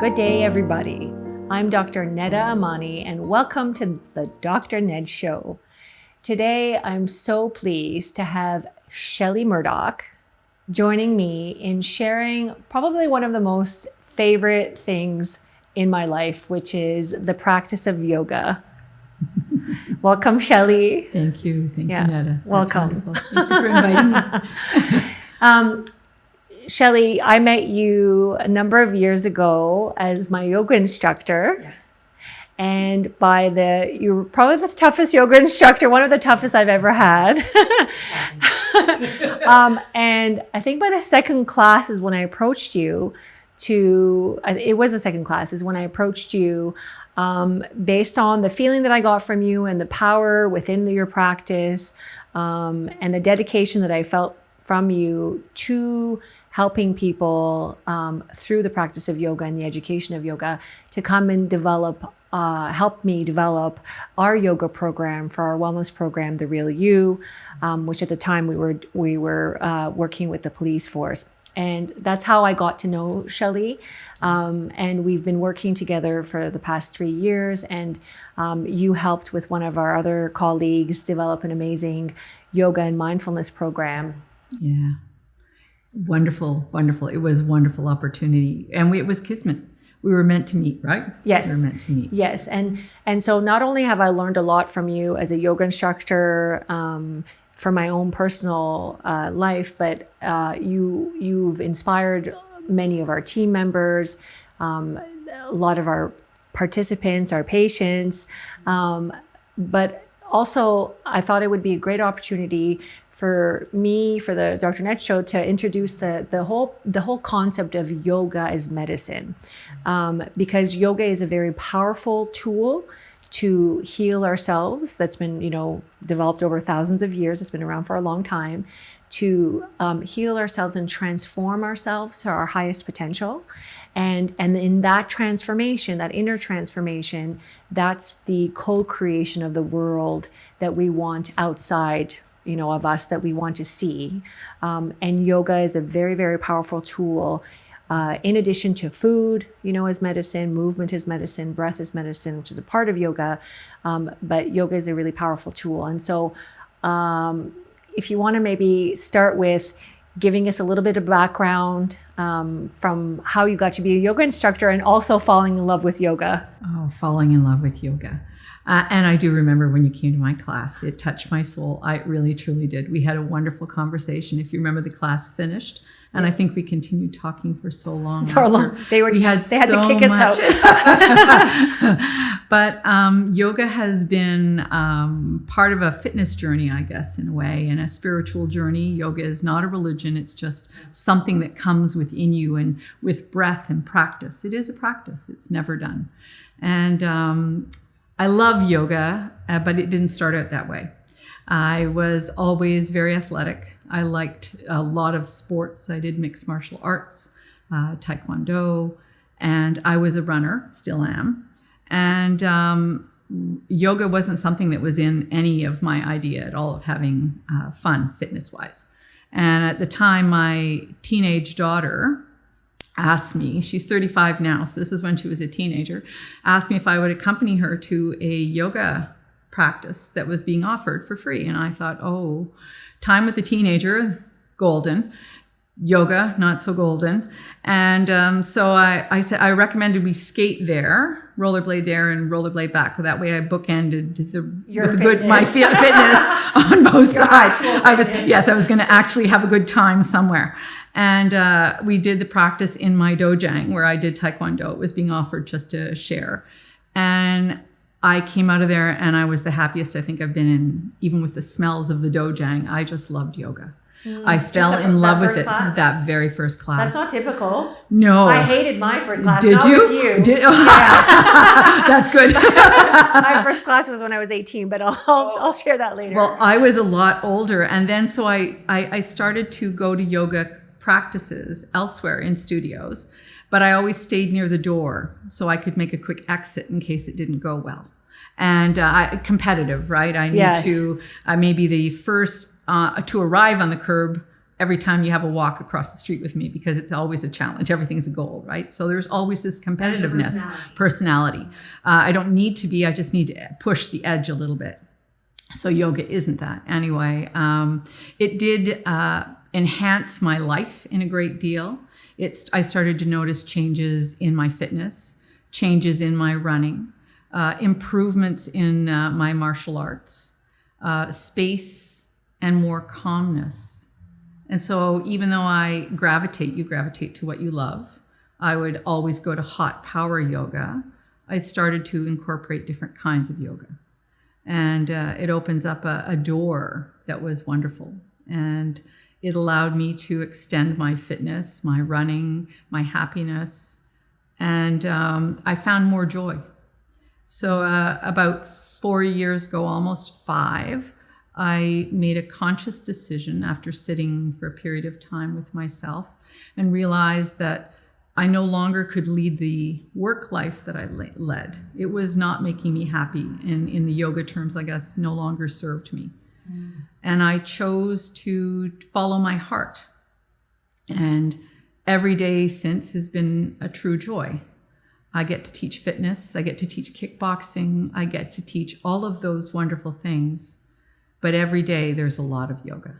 Good day, everybody. I'm Dr. Neda Amani, and welcome to the Dr. Ned Show. Today, I'm so pleased to have Shelley Murdock joining me in sharing probably one of the most favorite things in my life, which is the practice of yoga. Welcome, Shelley. Thank you. Thank you, Neda. Welcome. Thank you for inviting me. Shelley, I met you a number of years ago as my yoga instructor. Yeah. And you were probably the toughest yoga instructor, one of the toughest I've ever had. And I think by the second class is when I approached you it was the second class is when I approached you based on the feeling that I got from you and the power within your practice and the dedication that I felt from you to helping people through the practice of yoga and the education of yoga to come and help me develop our yoga program for our wellness program, The Real You, which at the time we were working with the police force. And that's how I got to know Shelley. And we've been working together for the past 3 years. And you helped with one of our other colleagues develop an amazing yoga and mindfulness program. Yeah. Wonderful, wonderful. It was a wonderful opportunity. And it was kismet. We were meant to meet, right? Yes. We were meant to meet. Yes. And so not only have I learned a lot from you as a yoga instructor for my own personal life, but you've inspired many of our team members, a lot of our participants, our patients. But also, I thought it would be a great opportunity for me, for the Dr. Ned Show, to introduce the whole concept of yoga as medicine, because yoga is a very powerful tool to heal ourselves. That's been developed over thousands of years. It's been around for a long time to heal ourselves and transform ourselves to our highest potential. And in that transformation, that inner transformation, that's the co-creation of the world that we want outside of us, that we want to see. And yoga is a very, very powerful tool. In addition to food, as medicine, movement is medicine, breath is medicine, which is a part of yoga. But yoga is a really powerful tool. And so if you want to maybe start with giving us a little bit of background from how you got to be a yoga instructor and also falling in love with yoga. Oh, falling in love with yoga. And I do remember when you came to my class, it touched my soul. I really, truly did. We had a wonderful conversation. If you remember, the class finished. And I think we continued talking for so long. They had to kick us out. But yoga has been part of a fitness journey, I guess, in a way, and a spiritual journey. Yoga is not a religion. It's just something that comes within you and with breath and practice. It is a practice. It's never done. And I love yoga, but it didn't start out that way. I was always very athletic. I liked a lot of sports. I did mixed martial arts, taekwondo, and I was a runner, still am. And yoga wasn't something that was in any of my idea at all of having fun fitness-wise. And at the time, my teenage daughter asked me, she's 35 now, so this is when she was a teenager, asked me if I would accompany her to a yoga practice that was being offered for free. And I thought, time with a teenager, golden. Yoga, not so golden. And so I said, I recommended we skate there, rollerblade there, and rollerblade back. That way I bookended my fitness on both sides. I was going to actually have a good time somewhere. And we did the practice in my dojang where I did taekwondo. It was being offered just to share. And I came out of there and I was the happiest I think I've been in, even with the smells of the dojang. I just loved yoga. I fell in love with it that very first class. That's not typical. No. I hated my first class. Did not you? With you. Yeah. That's good. My first class was when I was 18, but I'll share that later. Well, I was a lot older. And then so I started to go to yoga practices elsewhere in studios, but I always stayed near the door so I could make a quick exit in case it didn't go well. And competitive, right? I need to maybe the first to arrive on the curb every time you have a walk across the street with me, because it's always a challenge. Everything's a goal, right? So there's always this competitiveness, personality. I don't need to be, I just need to push the edge a little bit. So yoga isn't that. Anyway, it did enhance my life in a great deal. I started to notice changes in my fitness, changes in my running, improvements in my martial arts, space and more calmness. And so even though you gravitate to what you love, I would always go to hot power yoga. I started to incorporate different kinds of yoga. And it opens up a door that was wonderful. And it allowed me to extend my fitness, my running, my happiness. And I found more joy. So about 4 years ago, almost 5, I made a conscious decision after sitting for a period of time with myself and realized that I no longer could lead the work life that I led. It was not making me happy, and in the yoga terms, I guess, no longer served me. And I chose to follow my heart. And every day since has been a true joy. I get to teach fitness, I get to teach kickboxing, I get to teach all of those wonderful things. But every day there's a lot of yoga.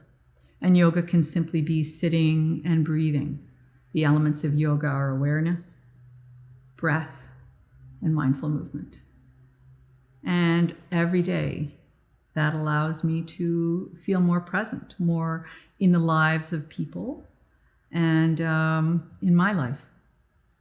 And yoga can simply be sitting and breathing. The elements of yoga are awareness, breath, and mindful movement. And every day, that allows me to feel more present, more in the lives of people and in my life.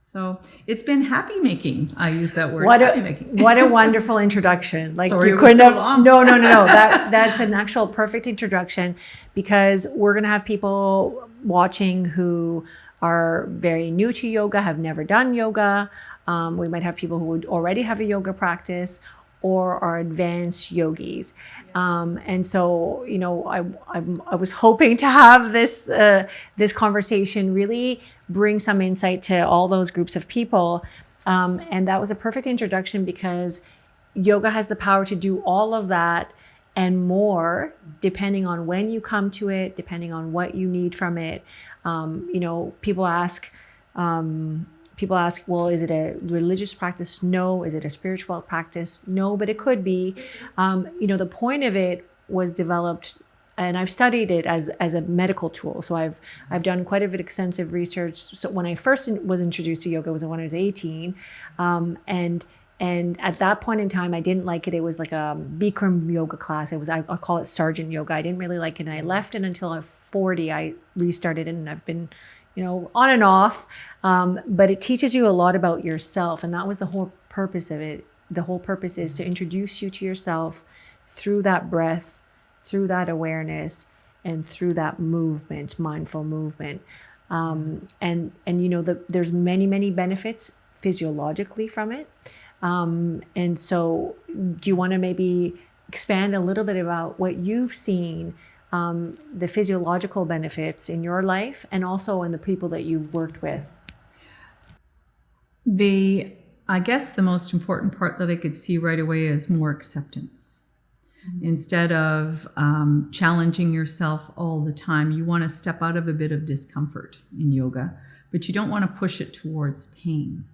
So it's been happy making. I use that word, happy making. What a wonderful introduction. Like Sorry, you it couldn't was so have, long. No. That's an actual perfect introduction, because we're going to have people watching who are very new to yoga, have never done yoga. We might have people who would already have a yoga practice or are advanced yogis. And so, I was hoping to have this conversation really bring some insight to all those groups of people. And that was a perfect introduction, because yoga has the power to do all of that and more, depending on when you come to it, depending on what you need from it. People ask, well, is it a religious practice? No. Is it a spiritual practice? No, but it could be. The point of it was developed, and I've studied it as a medical tool. So I've done quite a bit of extensive research. So when I first was introduced to yoga was when I was 18, and at that point in time, I didn't like it. It was like a Bikram yoga class. I call it sergeant yoga. I didn't really like it. And I left it until I was 40. I restarted it, and I've been, on and off. But it teaches you a lot about yourself. And that was the whole purpose of it. The whole purpose is to introduce you to yourself through that breath, through that awareness, and through that movement, mindful movement. There's many, many benefits physiologically from it. And so do you want to maybe expand a little bit about what you've seen, the physiological benefits in your life and also in the people that you've worked with? I guess the most important part that I could see right away is more acceptance. Mm-hmm. Instead of challenging yourself all the time, you want to step out of a bit of discomfort in yoga, but you don't want to push it towards pain.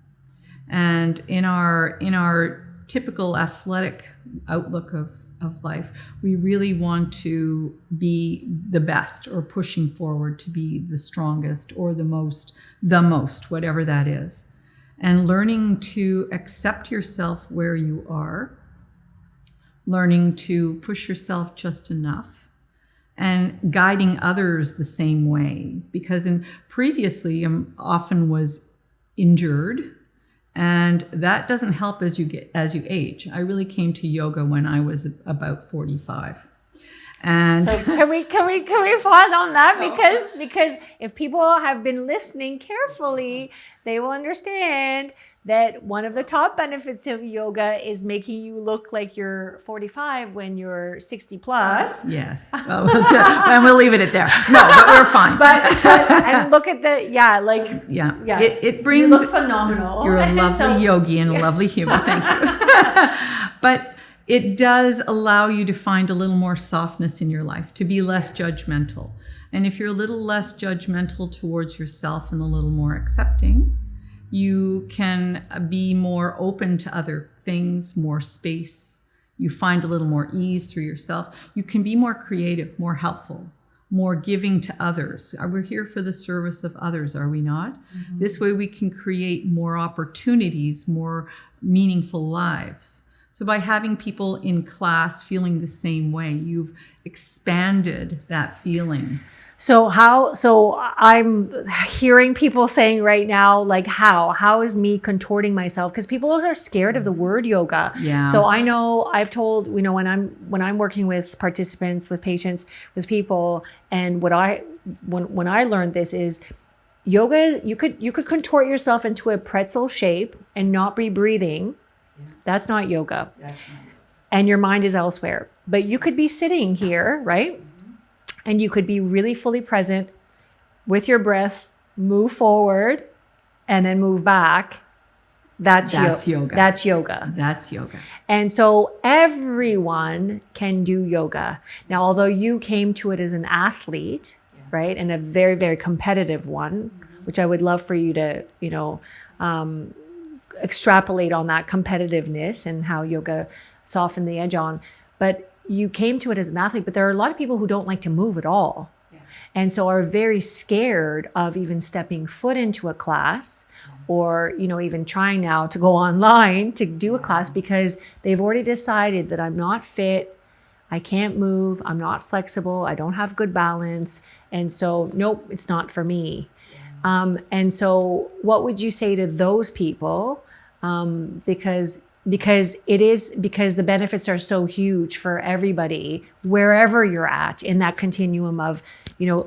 And in our typical athletic outlook of life, we really want to be the best, or pushing forward to be the strongest or the most, whatever that is. And learning to accept yourself where you are, learning to push yourself just enough, and guiding others the same way. Because previously I often was injured, and that doesn't help as you age. I really came to yoga when I was about 45. And so can we pause on that? Because if people have been listening carefully, they will understand that one of the top benefits of yoga is making you look like you're 45 when you're 60 plus. Yes. Well, and we'll leave it at there. No, but we're fine. But and look at it brings, you look phenomenal. You're a lovely yogi and a lovely human. Thank you. But it does allow you to find a little more softness in your life, to be less judgmental. And if you're a little less judgmental towards yourself and a little more accepting, you can be more open to other things, more space. You find a little more ease through yourself. You can be more creative, more helpful, more giving to others. We're here for the service of others, are we not? Mm-hmm. This way we can create more opportunities, more meaningful lives. So by having people in class feeling the same way, you've expanded that feeling. So I'm hearing people saying right now, like, how is me contorting myself? Because people are scared of the word yoga. Yeah. So I know I've told, when I'm working with participants, with patients, with people, and when I learned this is yoga, you could contort yourself into a pretzel shape and not be breathing. Yeah. That's not yoga. That's not. And your mind is elsewhere. But you could be sitting here, right? And you could be really fully present with your breath, move forward, and then move back. That's yoga. That's yoga. That's yoga. And so everyone can do yoga. Now, although you came to it as an athlete, right, and a very, very competitive one, which I would love for you to, extrapolate on that competitiveness and how yoga softened the edge on. But you came to it as an athlete, but there are a lot of people who don't like to move at all. Yes. And so are very scared of even stepping foot into a class or, even trying now to go online to do a class because they've already decided that I'm not fit, I can't move, I'm not flexible, I don't have good balance. And so, nope, it's not for me. And so what would you say to those people? Because the benefits are so huge for everybody, wherever you're at in that continuum of,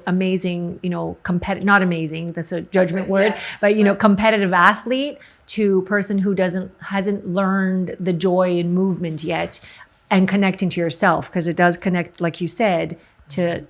amazing, not amazing, that's a judgment word, but, competitive athlete to person who hasn't learned the joy in movement yet and connecting to yourself, because it does connect, like you said, to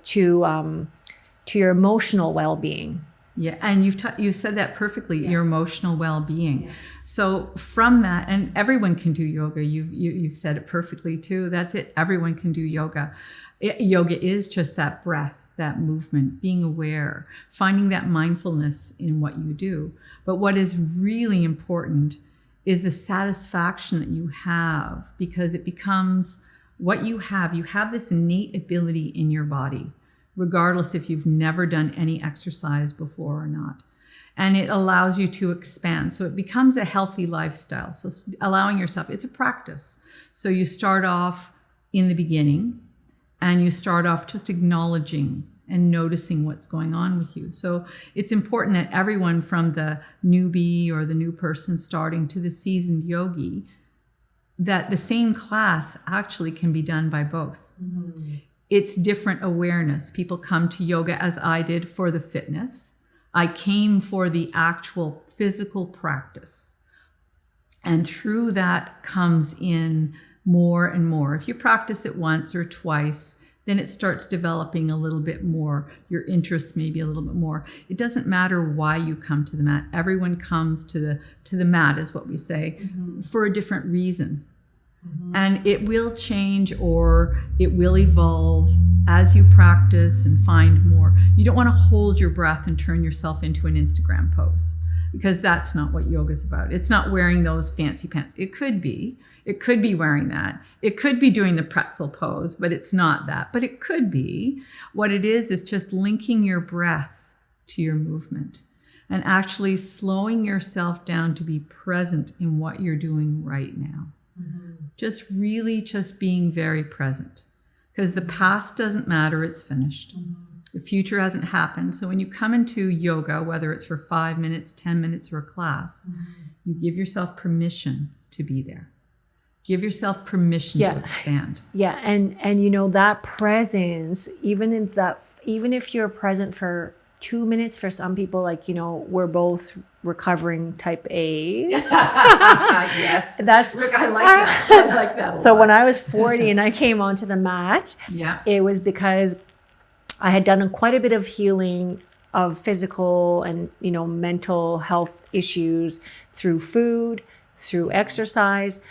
your emotional well-being. Yeah, and you said that perfectly, your emotional well-being. Yeah. So from that, and everyone can do yoga. You've said it perfectly too. That's it. Everyone can do yoga. Yoga is just that breath, that movement, being aware, finding that mindfulness in what you do. But what is really important is the satisfaction that you have, because it becomes what you have. You have this innate ability in your body, regardless if you've never done any exercise before or not. And it allows you to expand. So it becomes a healthy lifestyle. So allowing yourself, it's a practice. So you start off in the beginning and you start off just acknowledging and noticing what's going on with you. So it's important that everyone, from the newbie or the new person starting to the seasoned yogi, that the same class actually can be done by both. Mm-hmm. It's different awareness. People come to yoga, as I did, for the fitness. I came for the actual physical practice. And through that comes in more and more. If you practice it once or twice, then it starts developing a little bit more. Your interest maybe a little bit more. It doesn't matter why you come to the mat. Everyone comes to the mat, is what we say, for a different reason. Mm-hmm. And it will change or it will evolve as you practice and find more. You don't want to hold your breath and turn yourself into an Instagram pose, because that's not what yoga is about. It's not wearing those fancy pants. It could be wearing that. It could be doing the pretzel pose, but it's not that. But it could be. What it is just linking your breath to your movement and actually slowing yourself down to be present in what you're doing right now. Mm-hmm. Just being very present, because the past doesn't matter. It's finished. Mm-hmm. The future hasn't happened. So when you come into yoga, whether it's for 5 minutes, 10 minutes, or a class, you give yourself permission to be there. Give yourself permission to expand. Yeah. And that presence, even if you're present for 2 minutes, for some people, we're both recovering type A. Yes. I like that. So when I was 40 and I came onto the mat, it was because I had done quite a bit of healing of physical and, mental health issues through food, through exercise.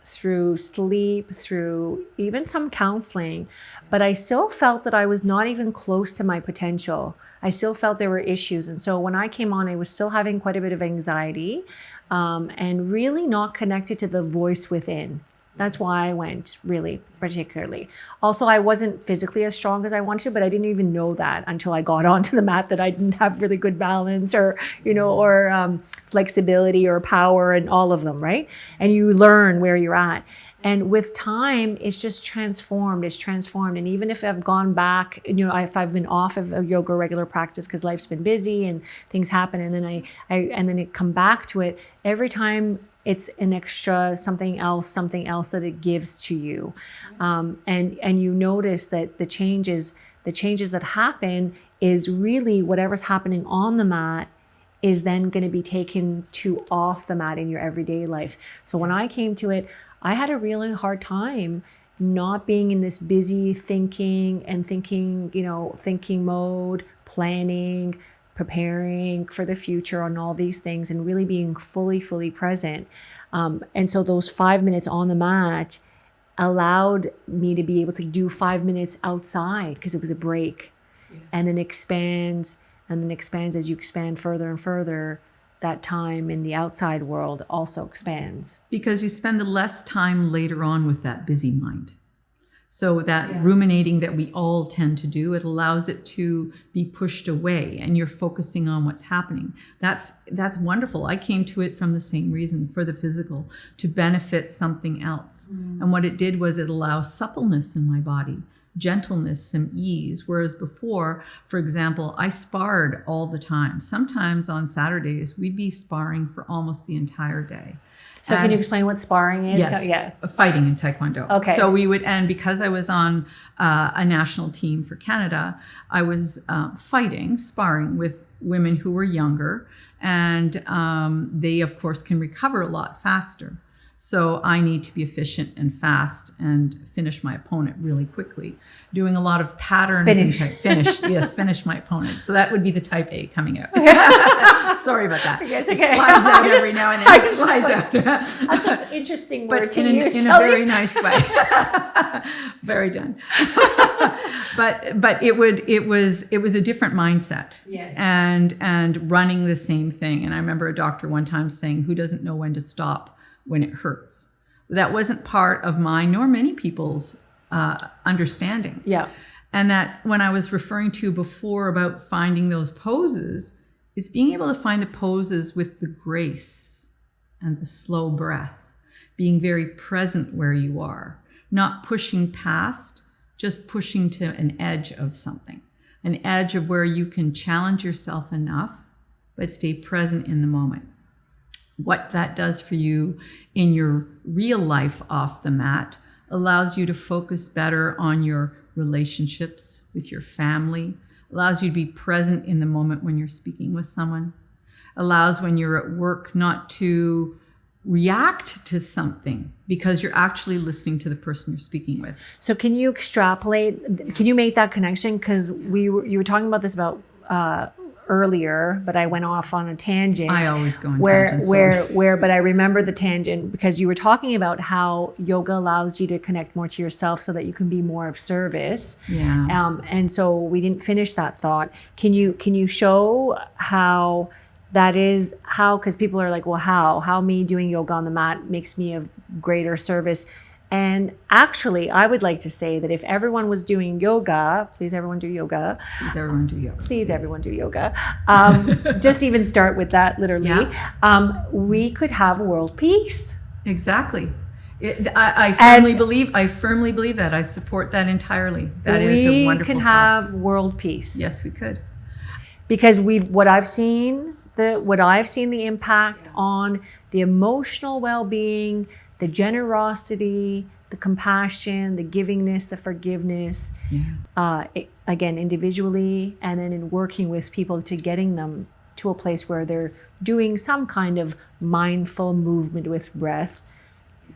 through sleep, through even some counseling, but I still felt that I was not even close to my potential. I still felt there were issues. And so when I came on, I was still having quite a bit of anxiety, and really not connected to the voice within. That's why I went, really, particularly. Also, I wasn't physically as strong as I wanted to, but I didn't even know that until I got onto the mat, that I didn't have really good balance or flexibility or power and all of them, right? And you learn where you're at. And with time, it's just transformed. It's transformed. And even if I've gone back, if I've been off of a yoga regular practice because life's been busy and things happen, and then I come back to it, every time it's an extra something else that it gives to you. And you notice that the changes that happen is really whatever's happening on the mat is then going to be taken to off the mat in your everyday life. So when I came to it, I had a really hard time not being in this busy thinking mode, planning, preparing for the future on all these things, and really being fully present. And so those 5 minutes on the mat allowed me to be able to do 5 minutes outside because it was a break. Yes. And then expands as you expand further and further. That time in the outside world also expands. Because you spend the less time later on with that busy mind. So that ruminating that we all tend to do, it allows it to be pushed away and you're focusing on what's happening. That's wonderful. I came to it from the same reason, for the physical, to benefit something else. And what it did was it allows suppleness in my body, gentleness, some ease. Whereas before, for example, I sparred all the time. Sometimes on Saturdays, we'd be sparring for almost the entire day. So can you explain what sparring is? Yes, fighting in Taekwondo. Okay. So we would, and because I was on a national team for Canada, I was sparring with women who were younger, and they, of course, can recover a lot faster. So I need to be efficient and fast and finish my opponent really quickly. Doing a lot of patterns. Finish my opponent. So that would be the type A coming out. Sorry about that. Yes, okay. It slides out every now and then. Slides out. That's an interesting word to use. In a very nice way. Very done. But it was a different mindset. Yes. And running the same thing. And I remember a doctor one time saying, "Who doesn't know when to stop when it hurts?" That wasn't part of mine nor many people's understanding. Yeah. And that when I was referring to before about finding those poses, it's being able to find the poses with the grace and the slow breath, being very present where you are, not pushing past, just pushing to an edge of something, an edge of where you can challenge yourself enough, but stay present in the moment. What that does for you in your real life off the mat allows you to focus better on your relationships with your family, allows you to be present in the moment when you're speaking with someone, allows when you're at work not to react to something because you're actually listening to the person you're speaking with. So can you extrapolate, can you make that connection? Because you were talking about this about earlier, but I went off on a tangent. I always go on tangents. But I remember the tangent because you were talking about how yoga allows you to connect more to yourself so that you can be more of service. Yeah. And so we didn't finish that thought. Can you show how that is, because people are like, well, how me doing yoga on the mat makes me of greater service? And actually, I would like to say that if everyone was doing yoga, please everyone do yoga. Please everyone do yoga. Please everyone do yoga. Just even start with that, literally. Yeah. We could have world peace. Exactly. I firmly believe that. I support that entirely. That is a wonderful We can thought. have world peace. Yes, we could. Because what I've seen the impact on the emotional well-being, the generosity, the compassion, the givingness, the forgiveness, again, individually, and then in working with people to getting them to a place where they're doing some kind of mindful movement with breath,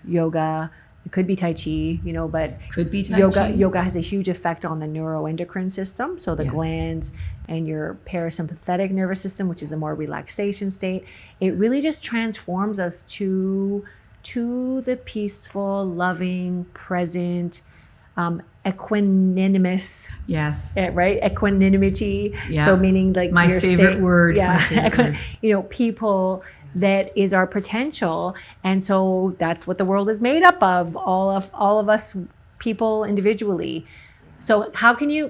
yoga. It could be Tai Chi, but could be Tai Chi. Yoga has a huge effect on the neuroendocrine system, so the glands and your parasympathetic nervous system, which is the more relaxation state. It really just transforms us to to the peaceful, loving, present, equanimous. Yes. Right? Equanimity. Yeah. So meaning like my your favorite state, word. Yeah. My favorite word. People that is our potential. And so that's what the world is made up of, all of us people individually. So how can you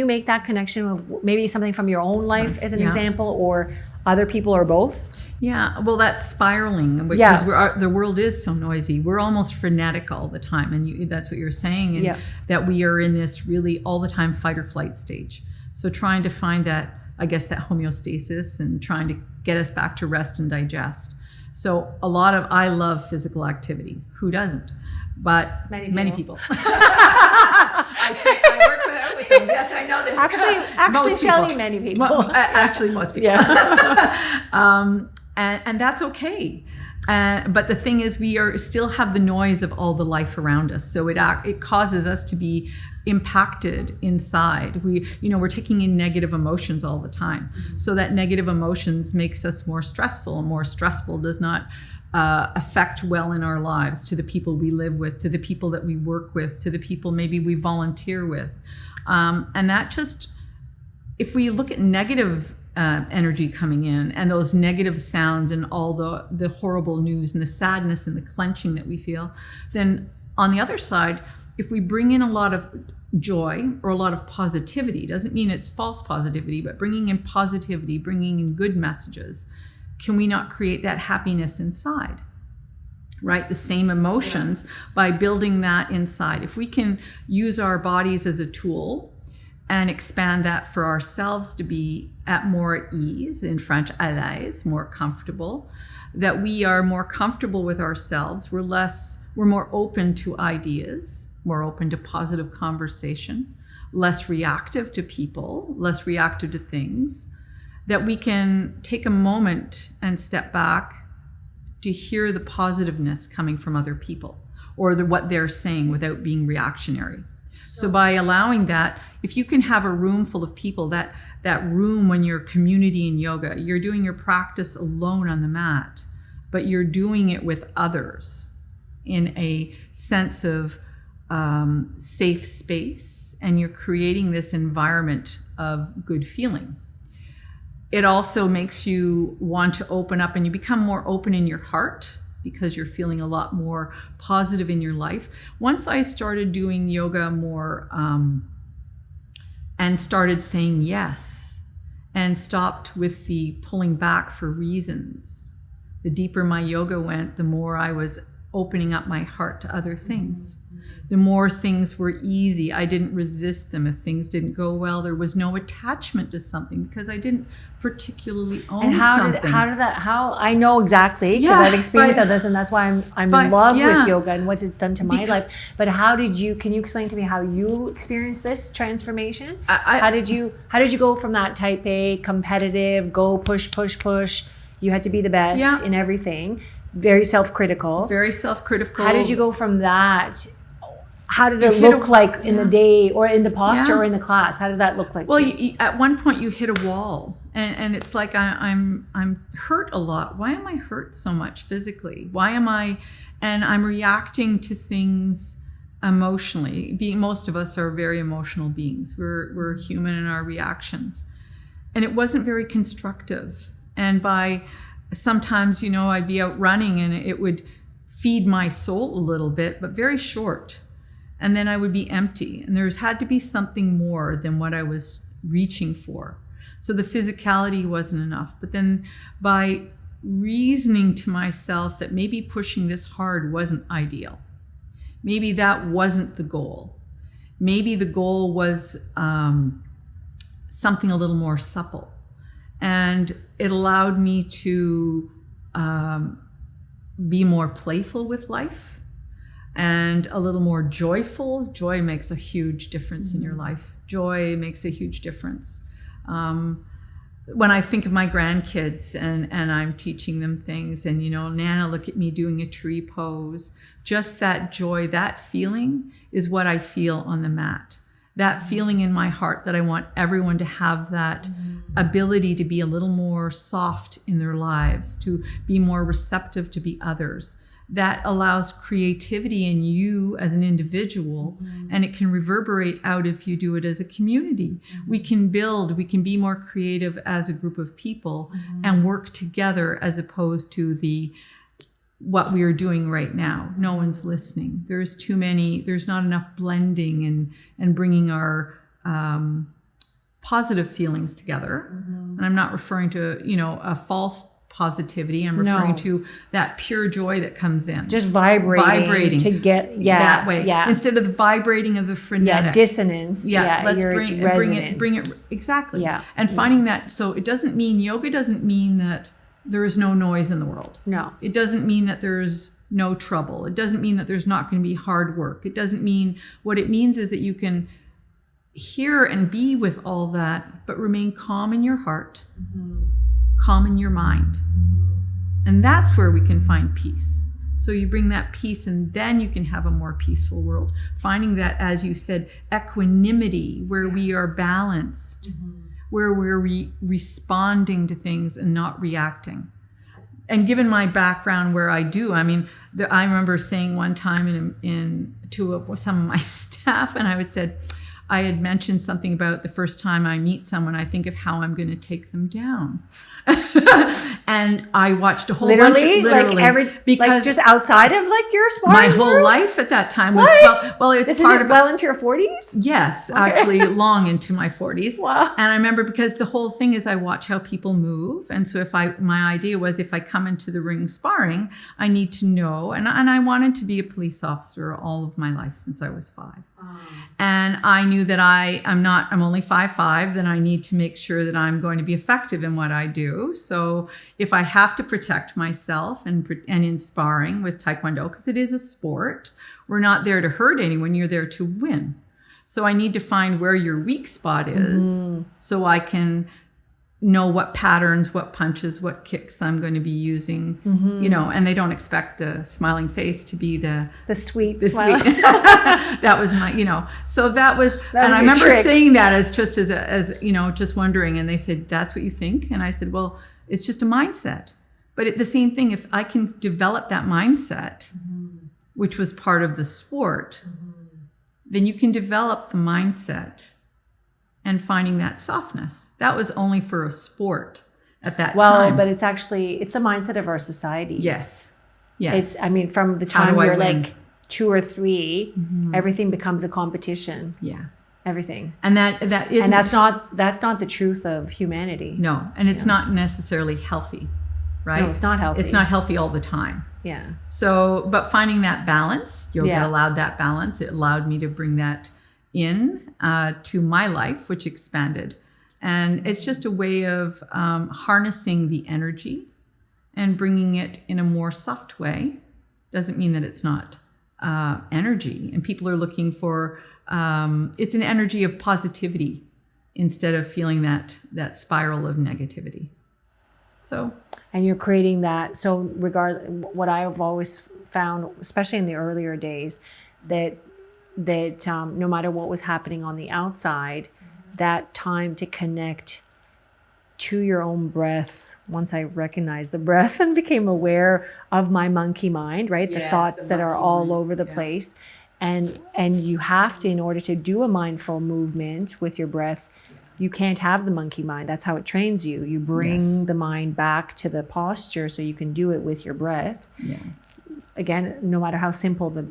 make that connection with maybe something from your own life as an example, or other people, or both? Yeah, well, that's spiraling because the world is so noisy. We're almost frenetic all the time, and that's what you're saying, and that we are in this really all the time fight or flight stage. So trying to find that, I guess, that homeostasis and trying to get us back to rest and digest. So I love physical activity. Who doesn't? But many people. I work with them. Yes, I know this. Actually, Shelley, many people. Actually, most people. Yeah. And that's okay. But the thing is, we still have the noise of all the life around us. So it causes us to be impacted inside. We're taking in negative emotions all the time. Mm-hmm. So that negative emotions makes us more stressful, and more stressful does not affect well in our lives, to the people we live with, to the people that we work with, to the people maybe we volunteer with. And that just, if we look at negative energy coming in, and those negative sounds, and all the horrible news, and the sadness and the clenching that we feel, then on the other side, if we bring in a lot of joy or a lot of positivity, doesn't mean it's false positivity, but bringing in positivity, bringing in good messages, can we not create that happiness inside? Right? The same emotions by building that inside. If we can use our bodies as a tool and expand that for ourselves to be more at ease, in French, à l'aise, more comfortable, that we are more comfortable with ourselves, we're more open to ideas, more open to positive conversation, less reactive to people, less reactive to things, that we can take a moment and step back to hear the positiveness coming from other people, or what they're saying, without being reactionary. So by allowing that, if you can have a room full of people, that room, when you're community in yoga, you're doing your practice alone on the mat, but you're doing it with others in a sense of safe space, and you're creating this environment of good feeling. It also makes you want to open up, and you become more open in your heart because you're feeling a lot more positive in your life. Once I started doing yoga more and started saying yes, and stopped with the pulling back for reasons, the deeper my yoga went, the more I was opening up my heart to other things. The more things were easy. I didn't resist them. If things didn't go well, there was no attachment to something because I didn't particularly own something. How I know exactly, because I've experienced this, and that's why I'm in love with yoga and what it's done to my life. But can you explain to me how you experienced this transformation? How did you go from that type A, competitive, go push, you had to be the best in everything, very self-critical. How did you go from that? How did it look like in the day, or in the posture, or in the class? How did that look like? Well, at one point you hit a wall, and it's like I'm hurt a lot. Why am I hurt so much physically? And I'm reacting to things emotionally. Most of us are very emotional beings. We're human in our reactions, and it wasn't very constructive. And sometimes, I'd be out running, and it would feed my soul a little bit, but very short. And then I would be empty. And there's had to be something more than what I was reaching for. So the physicality wasn't enough. But then by reasoning to myself that maybe pushing this hard wasn't ideal. Maybe that wasn't the goal. Maybe the goal was something a little more supple. And it allowed me to be more playful with life, and a little more joyful. Joy makes a huge difference in your life. Joy makes a huge difference. When I think of my grandkids and I'm teaching them things, and Nana, look at me doing a tree pose. Just that joy, that feeling is what I feel on the mat. That feeling in my heart that I want everyone to have that ability to be a little more soft in their lives, to be more receptive to be others. that allows creativity in you as an individual, and it can reverberate out if you do it as a community. We can build, we can be more creative as a group of people and work together, as opposed to what we are doing right now. No one's listening. There's not enough blending and bringing our positive feelings together. And I'm not referring to, a false positivity. I'm referring to that pure joy that comes in. Just vibrating to get that way. Yeah. Instead of the vibrating of the frenetic. Yeah, dissonance. Yeah, let's bring it exactly. Yeah. And finding that, so it doesn't mean, yoga doesn't mean that there is no noise in the world. No. It doesn't mean that there's no trouble. It doesn't mean that there's not going to be hard work. It doesn't mean, what it means is that you can hear and be with all that, but remain calm in your heart, calm in your mind. And that's where we can find peace. So you bring that peace, and then you can have a more peaceful world. Finding that, as you said, equanimity, where we are balanced, where we're responding to things and not reacting. And given my background where I do, I remember saying one time to some of my staff, and I had mentioned something about the first time I meet someone, I think of how I'm going to take them down. And I watched a whole bunch of, because just outside of your sparring my whole group? life at that time was it's part of well into your 40s. Yes, okay. Actually long into my 40s. Wow. And I remember, because the whole thing is I watch how people move, and so my idea was, if I come into the ring sparring, I need to know, and I wanted to be a police officer all of my life since I was 5. And I knew that I'm only 5'5", then I need to make sure that I'm going to be effective in what I do. So if I have to protect myself and in sparring with Taekwondo, because it is a sport, we're not there to hurt anyone, you're there to win. So I need to find where your weak spot is, so I can know what patterns, what punches, what kicks I'm going to be using, and they don't expect the smiling face to be the sweet. That was my, so that was and I remember saying that as just wondering, and they said, that's what you think? And I said, well, it's just a mindset. But the same thing, if I can develop that mindset, which was part of the sport, then you can develop the mindset and finding that softness. That was only for a sport at that time. Well, but it's the mindset of our societies. Yes. It's, from the time you're 2 or 3, everything becomes a competition. Yeah. Everything. And that is, and that's not the truth of humanity. No, and it's not necessarily healthy, right? No, it's not healthy. It's not healthy all the time. Yeah. So, but finding that balance, yoga allowed that balance. It allowed me to bring that in to my life, which expanded. And it's just a way of harnessing the energy and bringing it in a more soft way. Doesn't mean that it's not energy. And people are looking for, it's an energy of positivity instead of feeling that spiral of negativity. So. And you're creating that. So what I've always found, especially in the earlier days, that no matter what was happening on the outside, that time to connect to your own breath, once I recognized the breath and became aware of my monkey mind, right? The thoughts that are all over the place. And you have to, in order to do a mindful movement with your breath, you can't have the monkey mind. That's how it trains you. You bring the mind back to the posture so you can do it with your breath. Yeah. Again, no matter how simple the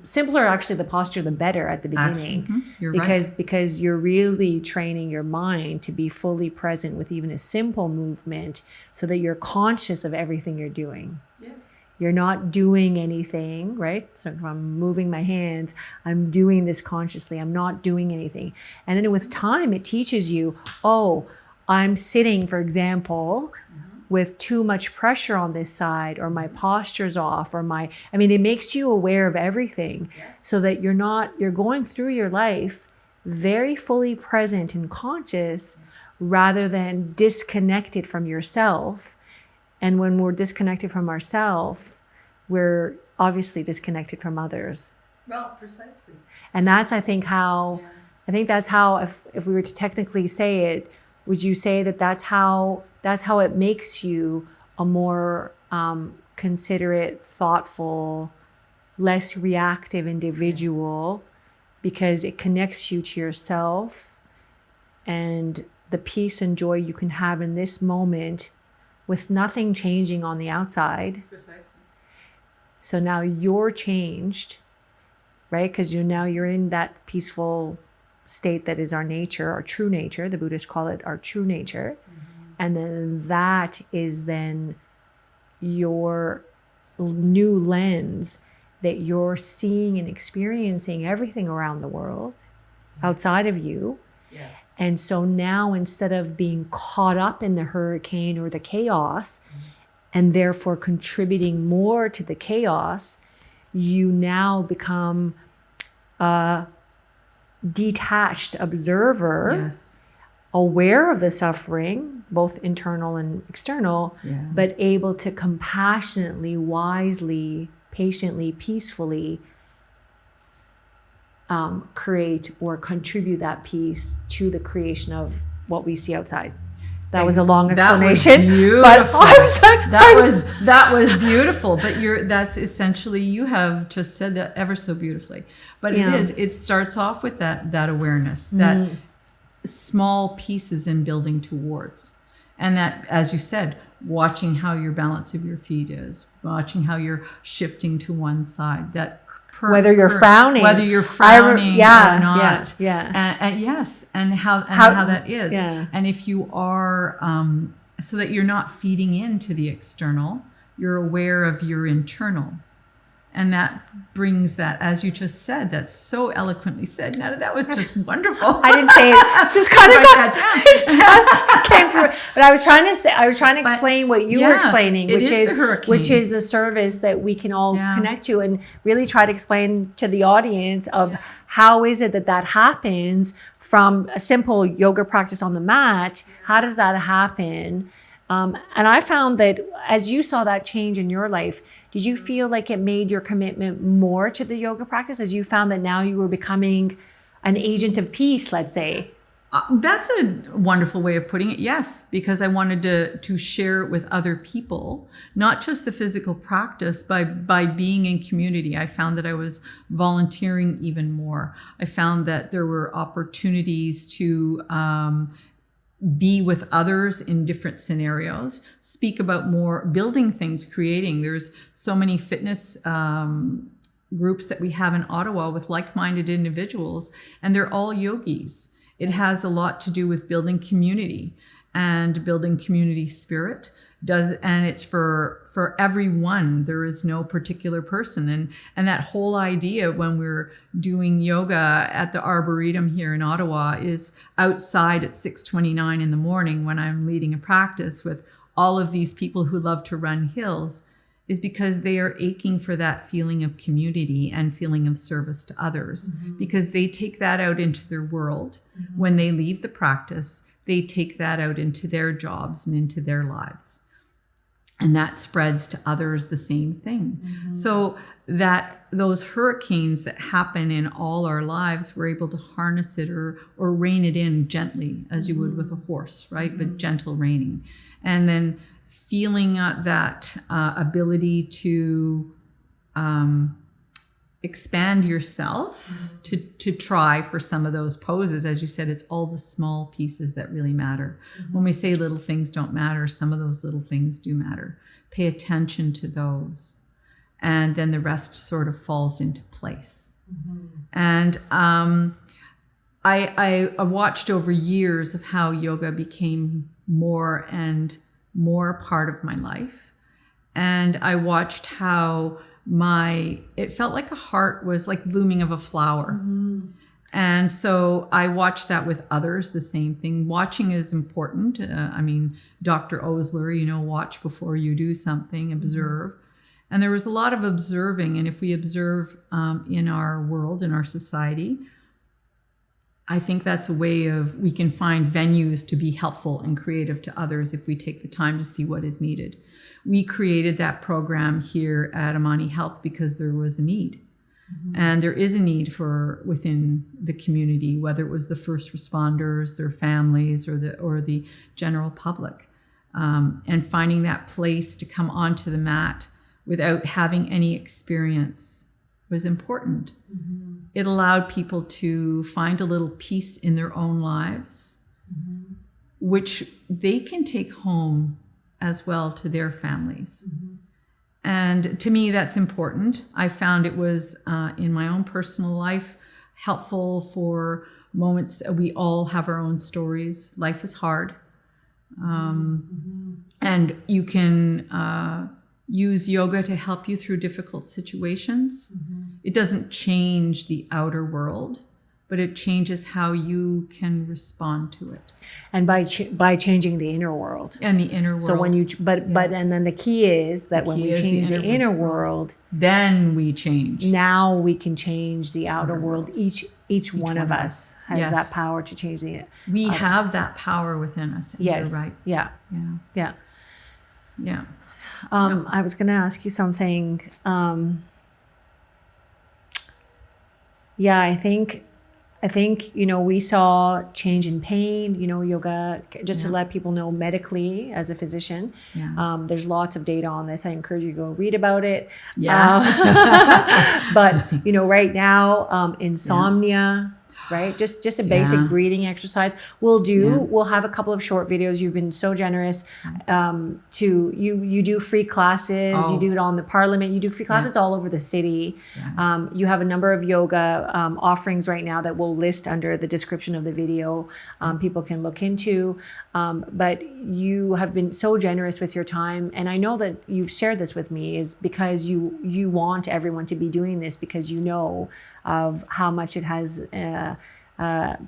simpler actually the posture, the better at the beginning. You're because you're really training your mind to be fully present with even a simple movement, so that you're conscious of everything you're doing. Yes. You're not doing anything, right? So if I'm moving my hands, I'm doing this consciously. I'm not doing anything. And then with time, it teaches you, I'm sitting, for example, with too much pressure on this side, or my posture's off, or it makes you aware of everything, so that you're going through your life very fully present and conscious, rather than disconnected from yourself. And when we're disconnected from ourselves, we're obviously disconnected from others. Well, precisely. And that's, I think that's how, if we were to technically say it, would you say that that's how it makes you a more considerate, thoughtful, less reactive individual, because it connects you to yourself and the peace and joy you can have in this moment with nothing changing on the outside. Precisely. So now you're changed, right? Because you're in that peaceful state that is our nature, our true nature. The Buddhists call it our true nature. And then that is then your new lens that you're seeing and experiencing everything around the world outside of you. Yes. And so now, instead of being caught up in the hurricane or the chaos, and therefore contributing more to the chaos, you now become a detached observer, Yes. aware of the suffering, both internal and external, but able to compassionately, wisely, patiently, peacefully create or contribute that peace to the creation of what we see outside. That was a long explanation. That was beautiful. That was beautiful. But that's essentially, you have just said that ever so beautifully. But it starts off with that awareness, that small pieces in building towards. And that, as you said, watching how your balance of your feet is, watching how you're shifting to one side, that whether you're frowning or not. And yes, and how that is. Yeah. And if you are, so that you're not feeding into the external, you're aware of your internal. And that brings that, as you just said, that's so eloquently said. Nada, that was just wonderful. I didn't say it. It just kind of came through. But I was trying to explain what you were explaining, which is the service that we can all connect to, and really try to explain to the audience of how is it that happens from a simple yoga practice on the mat. How does that happen? And I found that as you saw that change in your life, did you feel like it made your commitment more to the yoga practice as you found that now you were becoming an agent of peace, let's say? That's a wonderful way of putting it, yes, because I wanted to share it with other people, not just the physical practice, by being in community. I found that I was volunteering even more. I found that there were opportunities to be with others in different scenarios, speak about more building things, creating. There's so many fitness groups that we have in Ottawa with like-minded individuals, and they're all yogis. It has a lot to do with building community and building community spirit. And it's for everyone. There is no particular person. And that whole idea when we're doing yoga at the Arboretum here in Ottawa is outside at 6:29 in the morning when I'm leading a practice with all of these people who love to run hills, is because they are aching for that feeling of community and feeling of service to others, because they take that out into their world. When they leave the practice, they take that out into their jobs and into their lives. And that spreads to others the same thing. So that those hurricanes that happen in all our lives, we're able to harness it or rein it in gently, as you would with a horse, right? But gentle reining. And then feeling that ability to expand yourself, to try for some of those poses. As you said, it's all the small pieces that really matter. When we say little things don't matter, some of those little things do matter. Pay attention to those. And then the rest sort of falls into place. And I watched over years of how yoga became more and more a part of my life. And I watched how it felt like a heart was like blooming of a flower. And so I watched that with others, the same thing. Watching is important. Dr. Osler, watch before you do something, observe. And there was a lot of observing. And if we observe in our world, in our society, I think that's a way we can find venues to be helpful and creative to others if we take the time to see what is needed. We created that program here at Amani Health because there was a need. And there is a need within the community, whether it was the first responders, their families, or the general public. And finding that place to come onto the mat without having any experience was important. It allowed people to find a little peace in their own lives, which they can take home as well to their families. And to me, that's important. I found it was, in my own personal life, helpful for moments. We all have our own stories. Life is hard. And you can use yoga to help you through difficult situations. It doesn't change the outer world, but it changes how you can respond to it. And by changing the inner world. And the inner world. So when you, but and then the key is that when we change the inner world, then we change. Now we can change the outer world. Each one of us has that power to change the. We have that power within us. And yes. You're right. Yeah. Yeah. I was going to ask you something. I think, we saw change in pain, yoga, just to let people know medically as a physician. There's lots of data on this. I encourage you to go read about it. But, right now, insomnia, right? Just a basic breathing exercise. We'll have a couple of short videos. You've been so generous you do free classes. You do it on the Parliament. You do free classes all over the city. You have a number of yoga offerings right now that we'll list under the description of the video. People can look into. But you have been so generous with your time. And I know that you've shared this with me is because you want everyone to be doing this because you know of how much it has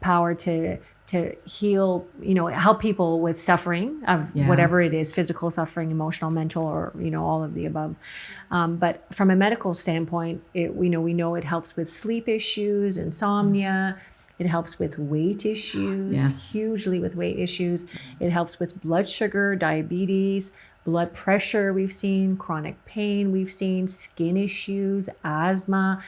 power to heal, help people with suffering of whatever it is, physical suffering, emotional, mental, or, all of the above. But from a medical standpoint, we know it helps with sleep issues, insomnia. It helps with weight issues, hugely with weight issues. It helps with blood sugar, diabetes, blood pressure we've seen, chronic pain we've seen, skin issues, asthma.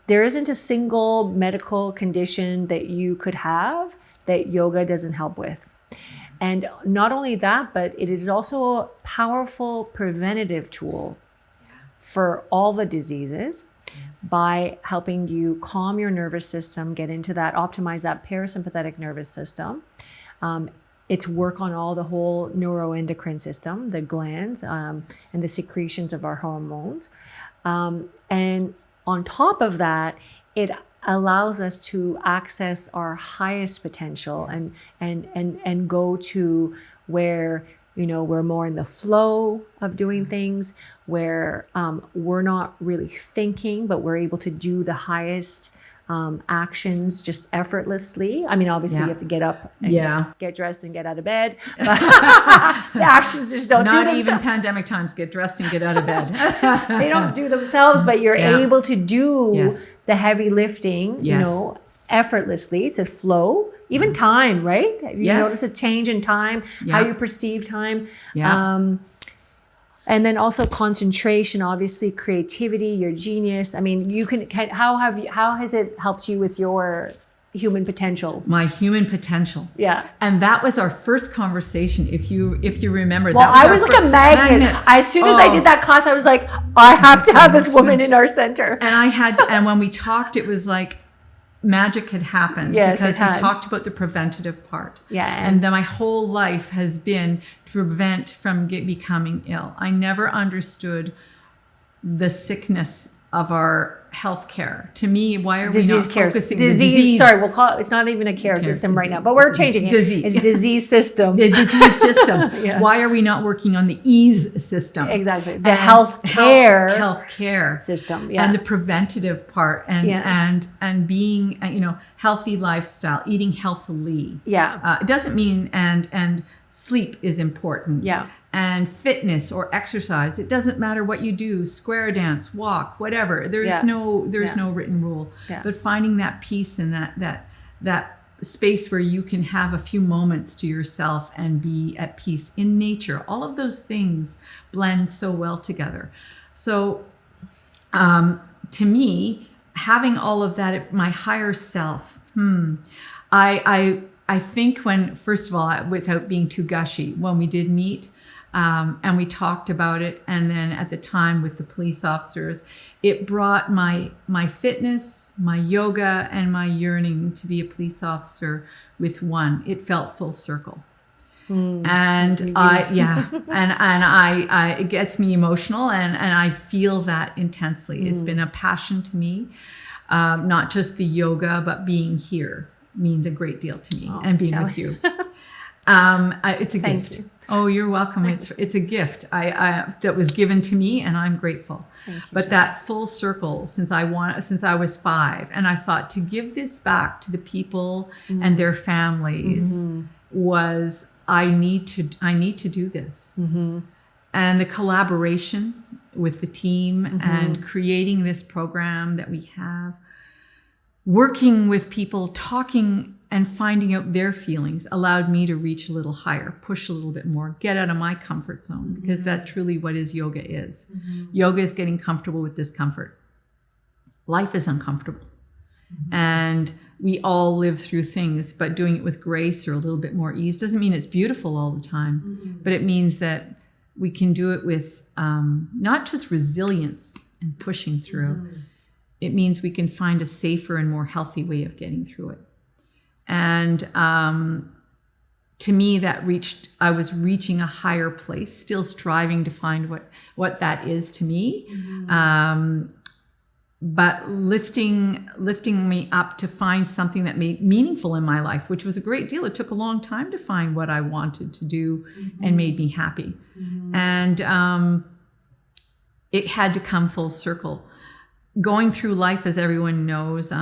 There isn't a single medical condition that you could have that yoga doesn't help with. And not only that, but it is also a powerful preventative tool for all the diseases by helping you calm your nervous system, get into that, optimize that parasympathetic nervous system. It's work on all the whole neuroendocrine system, the glands, and the secretions of our hormones. And on top of that, it allows us to access our highest potential and go to where, we're more in the flow of doing things, where we're not really thinking, but we're able to do the highest actions just effortlessly. I mean, obviously you have to get up and get dressed and get out of bed. But the actions just don't do themselves. Not even pandemic times get dressed and get out of bed. They don't do themselves, but you're able to do the heavy lifting, effortlessly. It's a flow. Even time, right? You notice a change in time, how you perceive time. And then also concentration, obviously creativity, your genius. I mean, how has it helped you with your human potential? My human potential. Yeah. And that was our first conversation, if you remember. Well, I was like a magnet. As soon as I did that class, I was like, I have to have this woman in our center. And when we talked, it was like magic had happened because we talked about the preventative part. And then my whole life has been to prevent from becoming ill. I never understood the sickness of our healthcare. To me, why are we not focusing on disease? Sorry, we'll call it. It's not even a care system right now, but we're changing it. It's disease system. The disease system. Why are we not working on the ease system? Exactly. The healthcare system. Yeah. And the preventative part and being, healthy lifestyle, eating healthily. Yeah. It doesn't mean and sleep is important. Yeah. And fitness or exercise. It doesn't matter what you do, square dance, walk, whatever. There's no written rule. But finding that peace and that space where you can have a few moments to yourself and be at peace in nature. All of those things blend so well together. So to me, having all of that, my higher self, I think when, first of all, without being too gushy, when we did meet, And we talked about it. And then at the time with the police officers, it brought my fitness, my yoga, and my yearning to be a police officer with one. It felt full circle. And it gets me emotional, and I feel that intensely. It's been a passion to me. Not just the yoga, but being here means a great deal to me, and being with you. It's a gift. You. Oh, you're welcome. It's a gift that was given to me, and I'm grateful. But that full circle, since I was 5, and I thought to give this back to the people and their families was I need to do this. And the collaboration with the team and creating this program that we have, working with people, talking and finding out their feelings allowed me to reach a little higher, push a little bit more, get out of my comfort zone, because that's truly what yoga is. Yoga is getting comfortable with discomfort. Life is uncomfortable. And we all live through things, but doing it with grace or a little bit more ease doesn't mean it's beautiful all the time, but it means that we can do it with not just resilience and pushing through. It means we can find a safer and more healthy way of getting through it. And to me, I was reaching a higher place, still striving to find what that is to me. But lifting me up to find something that made meaningful in my life, which was a great deal. It took a long time to find what I wanted to do and made me happy. And it had to come full circle. Going through life, as everyone knows,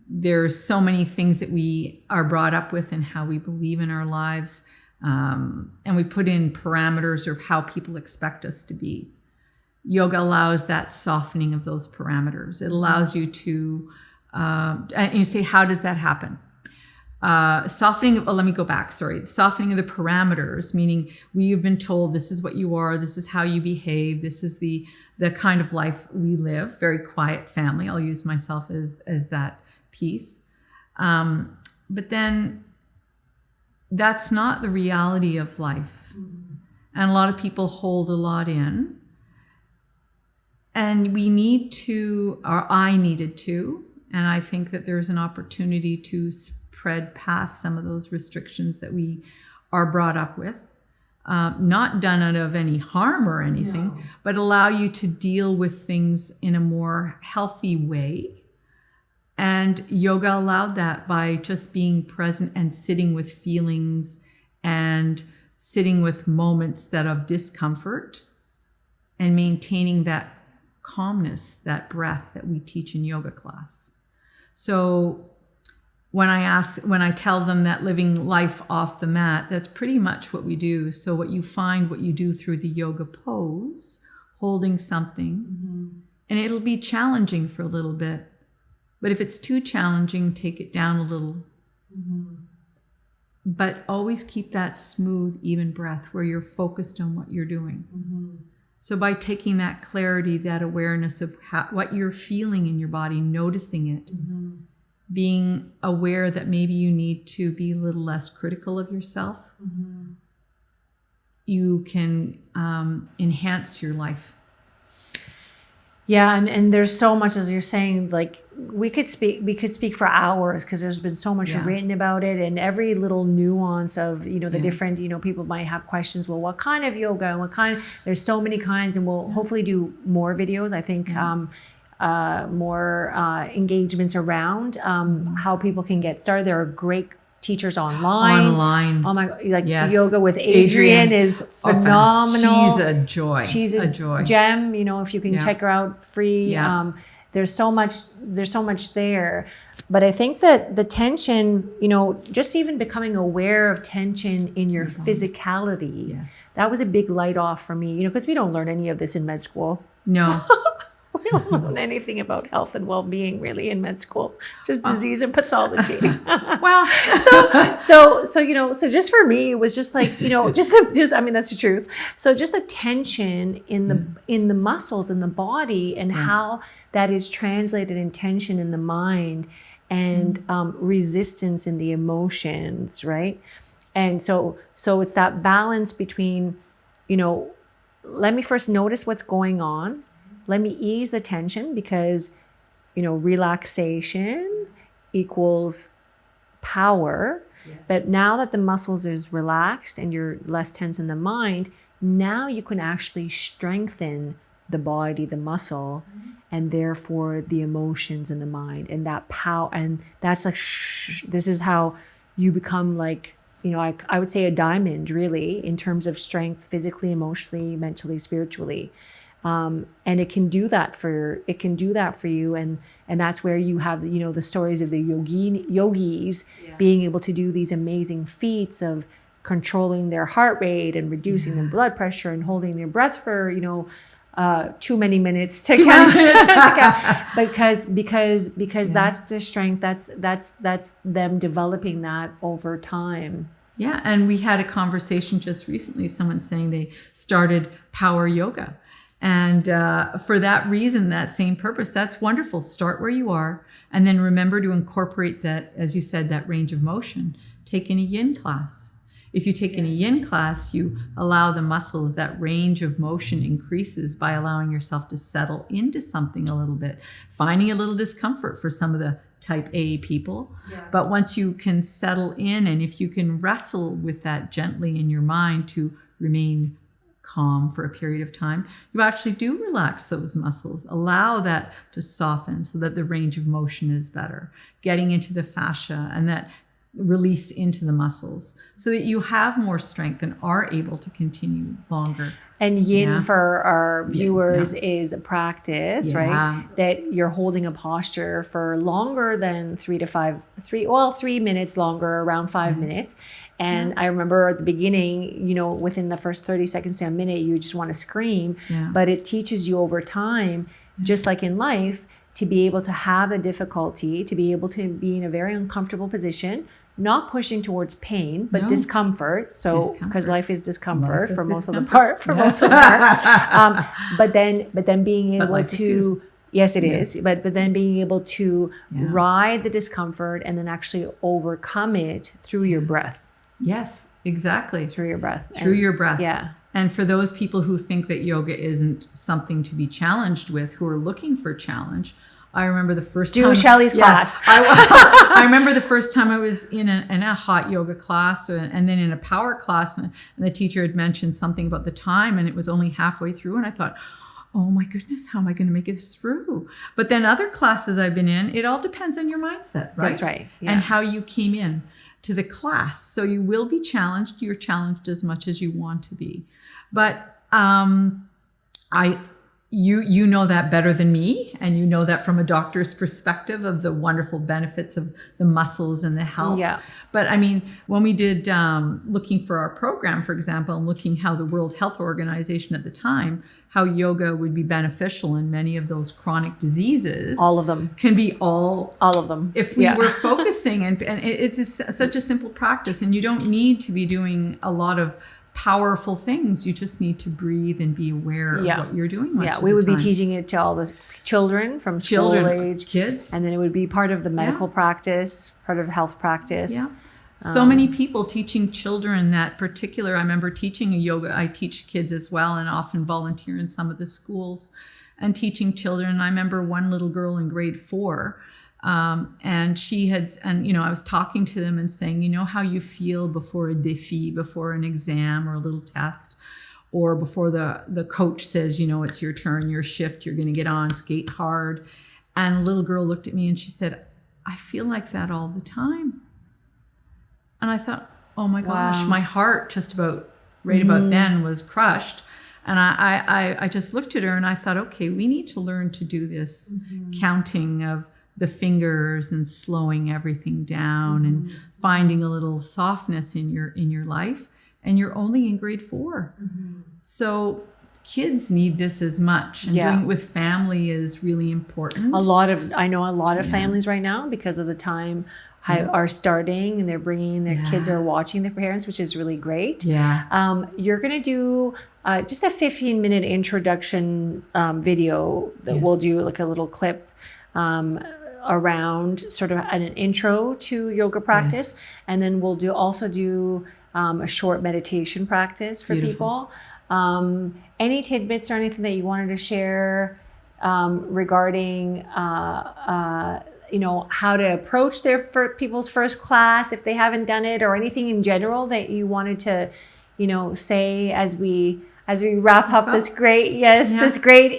there's so many things that we are brought up with and how we believe in our lives. And we put in parameters of how people expect us to be. Yoga allows that softening of those parameters. It allows you to, and you say, how does that happen? Softening of the parameters, meaning we've been told this is what you are, this is how you behave, this is the kind of life we live, very quiet family. I'll use myself as that piece. But then that's not the reality of life. And a lot of people hold a lot in. And we need to, or I needed to, and I think that there's an opportunity to spread past some of those restrictions that we are brought up with. Not done out of any harm or anything, but allow you to deal with things in a more healthy way. And yoga allowed that by just being present and sitting with feelings and sitting with moments that of discomfort and maintaining that calmness, that breath that we teach in yoga class. So when I tell them that living life off the mat, that's pretty much what we do. So what you do through the yoga pose, holding something, and it'll be challenging for a little bit. But if it's too challenging, take it down a little. But always keep that smooth, even breath where you're focused on what you're doing. So by taking that clarity, that awareness of what you're feeling in your body, noticing it, being aware that maybe you need to be a little less critical of yourself, you can enhance your life. Yeah, and there's so much, as you're saying, like we could speak for hours, because there's been so much written about it, and every little nuance of the different, people might have questions. Well, what kind of yoga and what kind? There's so many kinds, and we'll hopefully do more videos. I think more engagements around how people can get started. There are great teachers online. Oh my, yoga with Adrienne is phenomenal. She's a joy. She's a joy. Gem, if you can check her out free. There's so much there. But I think that the tension, just even becoming aware of tension in your physicality, that was a big light off for me, because we don't learn any of this in med school. No. We don't learn anything about health and well-being really in med school, just disease and pathology. So just for me, it was just like, I mean, that's the truth. So just the tension in the muscles in the body, and how that is translated in tension in the mind, and resistance in the emotions, right? And so it's that balance between let me first notice what's going on. Let me ease the tension, because, relaxation equals power. Yes. But now that the muscles is relaxed and you're less tense in the mind, now you can actually strengthen the body, the muscle, and therefore the emotions in the mind, and that power. And that's like, this is how you become like, I would say a diamond, really, in terms of strength, physically, emotionally, mentally, spiritually. And it can do that for you. And that's where you have, the stories of the yogis being able to do these amazing feats of controlling their heart rate and reducing their blood pressure and holding their breath for, too many minutes to count. because that's the strength. That's them developing that over time. Yeah. And we had a conversation just recently, someone saying they started power yoga. And for that reason, that same purpose, that's wonderful. Start where you are. And then remember to incorporate that, as you said, that range of motion. Take in a yin class. If you take in a yin class, you allow the muscles, that range of motion increases by allowing yourself to settle into something a little bit, finding a little discomfort for some of the type A people. Yeah. But once you can settle in, and if you can wrestle with that gently in your mind to remain calm for a period of time, you actually do relax those muscles. Allow that to soften so that the range of motion is better. Getting into the fascia and that release into the muscles so that you have more strength and are able to continue longer. And yin for our viewers is a practice, right? That you're holding a posture for longer than 3 minutes longer, around 5 minutes. And I remember at the beginning, within the first 30 seconds to a minute, you just want to scream. Yeah. But it teaches you over time, just like in life, to be able to have the difficulty, to be able to be in a very uncomfortable position, not pushing towards pain, but discomfort. So, because life is discomfort for most of the part, but then being able to, yes, it is. But then being able to ride the discomfort and then actually overcome it through your breath. Yes, exactly. Through your breath. Your breath. Yeah. And for those people who think that yoga isn't something to be challenged with, who are looking for challenge, I remember the first time. Do Shelley's class. I remember the first time I was in a hot yoga class and then in a power class, and the teacher had mentioned something about the time, and it was only halfway through, and I thought, oh my goodness, how am I going to make it through? But then other classes I've been in, it all depends on your mindset, right? That's right. Yeah. And how you came in to the class. So you will be challenged. You're challenged as much as you want to be. But you know that better than me, and you know that from a doctor's perspective of the wonderful benefits of the muscles and the health. Yeah. But I mean, when we did looking for our program, for example, and looking how the World Health Organization at the time, how yoga would be beneficial in many of those chronic diseases. All of them. Can be all of them. If we were focusing, and it's such a simple practice, and you don't need to be doing a lot of powerful things. You just need to breathe and be aware of what you're doing. We would be teaching it to all the children from school age, kids, and then it would be part of the medical practice, part of health practice. Yeah. So many people teaching children that particular. I remember teaching a yoga. I teach kids as well, and often volunteer in some of the schools and teaching children. I remember one little girl in grade 4. And I was talking to them and saying, you know how you feel before a défi, before an exam or a little test, or before the coach says, it's your turn, your shift, you're going to get on, skate hard. And a little girl looked at me and she said, I feel like that all the time. And I thought, oh my gosh, my heart just about then was crushed. And I just looked at her and I thought, okay, we need to learn to do this counting of the fingers and slowing everything down and finding a little softness in your life. And you're only in grade 4. So kids need this as much, and doing it with family is really important. I know a lot of families right now, because of the time, are starting, and they're bringing their kids or watching their parents, which is really great. You're going to do just a 15-minute introduction video that we'll do, like a little clip around sort of an intro to yoga practice. And then we'll also do a short meditation practice for people. Any tidbits or anything that you wanted to share regarding how to approach their people's first class if they haven't done it, or anything in general that you wanted to say as we wrap up this great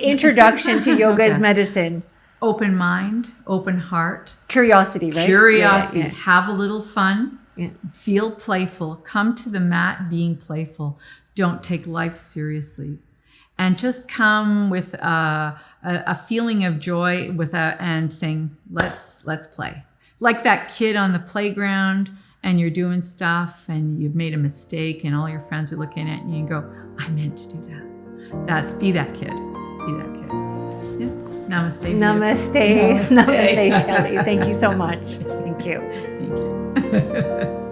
introduction to yoga as medicine? Open mind, open heart, curiosity, right? Curiosity. Yeah. Have a little fun. Yeah. Feel playful. Come to the mat being playful. Don't take life seriously. And just come with a feeling of joy and saying, let's play. Like that kid on the playground, and you're doing stuff and you've made a mistake and all your friends are looking at you and you go, I meant to do that. Be that kid. Be that kid. Yeah. Namaste. Namaste. Namaste, Shelley. Thank you so much. Thank you. Thank you.